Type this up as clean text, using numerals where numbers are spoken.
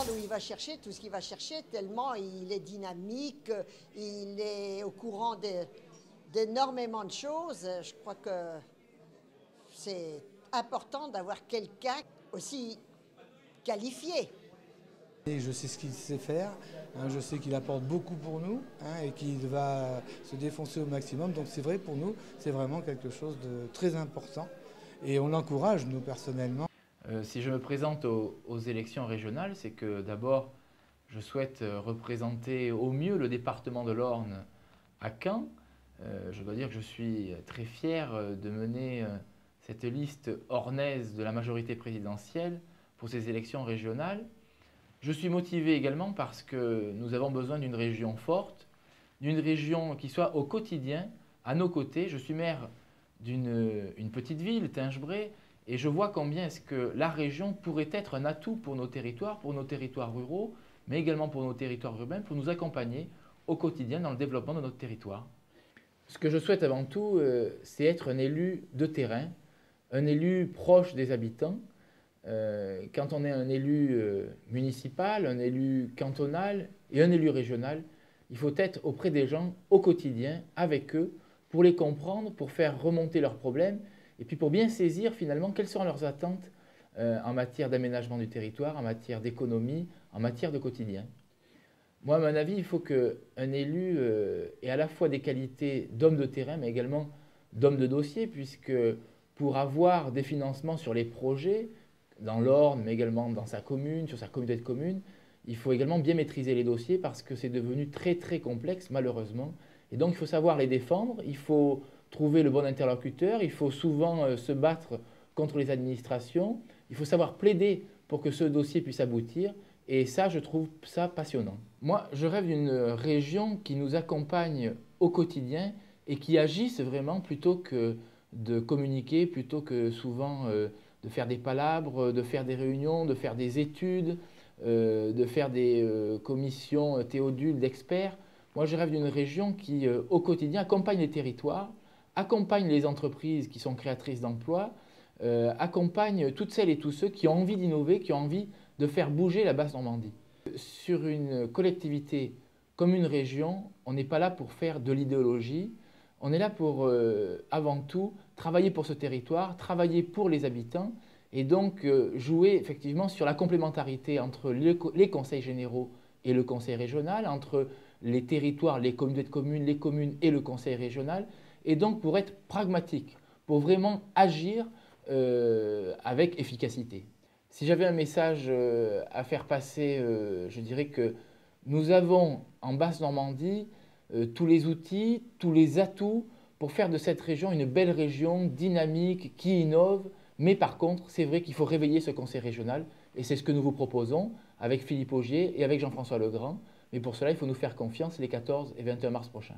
où il va chercher tout ce qu'il va chercher, tellement il est dynamique, il est au courant d'énormément de choses. Je crois que c'est important d'avoir quelqu'un aussi qualifié. Et je sais ce qu'il sait faire, hein, je sais qu'il apporte beaucoup pour nous, hein, et qu'il va se défoncer au maximum. Donc c'est vrai, pour nous, c'est vraiment quelque chose de très important et on l'encourage, nous, personnellement. Si je me présente aux élections régionales, c'est que d'abord, je souhaite représenter au mieux le département de l'Orne à Caen. Je dois dire que je suis très fier de mener cette liste ornaise de la majorité présidentielle pour ces élections régionales. Je suis motivé également parce que nous avons besoin d'une région forte, d'une région qui soit au quotidien à nos côtés. Je suis maire d'une petite ville, Tingebray, et je vois combien est-ce que la région pourrait être un atout pour nos territoires ruraux, mais également pour nos territoires urbains, pour nous accompagner au quotidien dans le développement de notre territoire. Ce que je souhaite avant tout, c'est être un élu de terrain, un élu proche des habitants. Quand on est un élu municipal, un élu cantonal et un élu régional, il faut être auprès des gens au quotidien, avec eux, pour les comprendre, pour faire remonter leurs problèmes et puis pour bien saisir finalement quelles seront leurs attentes en matière d'aménagement du territoire, en matière d'économie, en matière de quotidien. Moi, à mon avis, il faut qu'un élu ait à la fois des qualités d'homme de terrain, mais également d'homme de dossier, puisque pour avoir des financements sur les projets, dans l'Orne, mais également dans sa commune, sur sa communauté de communes, il faut également bien maîtriser les dossiers parce que c'est devenu très très complexe, malheureusement. Et donc, il faut savoir les défendre, il faut trouver le bon interlocuteur, il faut souvent se battre contre les administrations, il faut savoir plaider pour que ce dossier puisse aboutir. Et ça, je trouve ça passionnant. Moi, je rêve d'une région qui nous accompagne au quotidien et qui agisse vraiment plutôt que de communiquer, plutôt que souvent de faire des palabres, de faire des réunions, de faire des études, de faire des commissions théodules d'experts. Moi, je rêve d'une région qui, au quotidien, accompagne les territoires, accompagne les entreprises qui sont créatrices d'emplois, accompagne toutes celles et tous ceux qui ont envie d'innover, qui ont envie de faire bouger la Basse-Normandie. Sur une collectivité comme une région, on n'est pas là pour faire de l'idéologie, on est là pour, avant tout, travailler pour ce territoire, travailler pour les habitants et donc jouer effectivement sur la complémentarité entre les conseils généraux et le conseil régional, entre les territoires, les communautés de communes, les communes et le conseil régional, et donc pour être pragmatique, pour vraiment agir avec efficacité. Si j'avais un message à faire passer, je dirais que nous avons en Basse-Normandie tous les outils, tous les atouts pour faire de cette région une belle région dynamique, qui innove. Mais par contre, c'est vrai qu'il faut réveiller ce conseil régional et c'est ce que nous vous proposons avec Philippe Augier et avec Jean-François Legrand. Mais pour cela, il faut nous faire confiance les 14 et 21 mars prochains.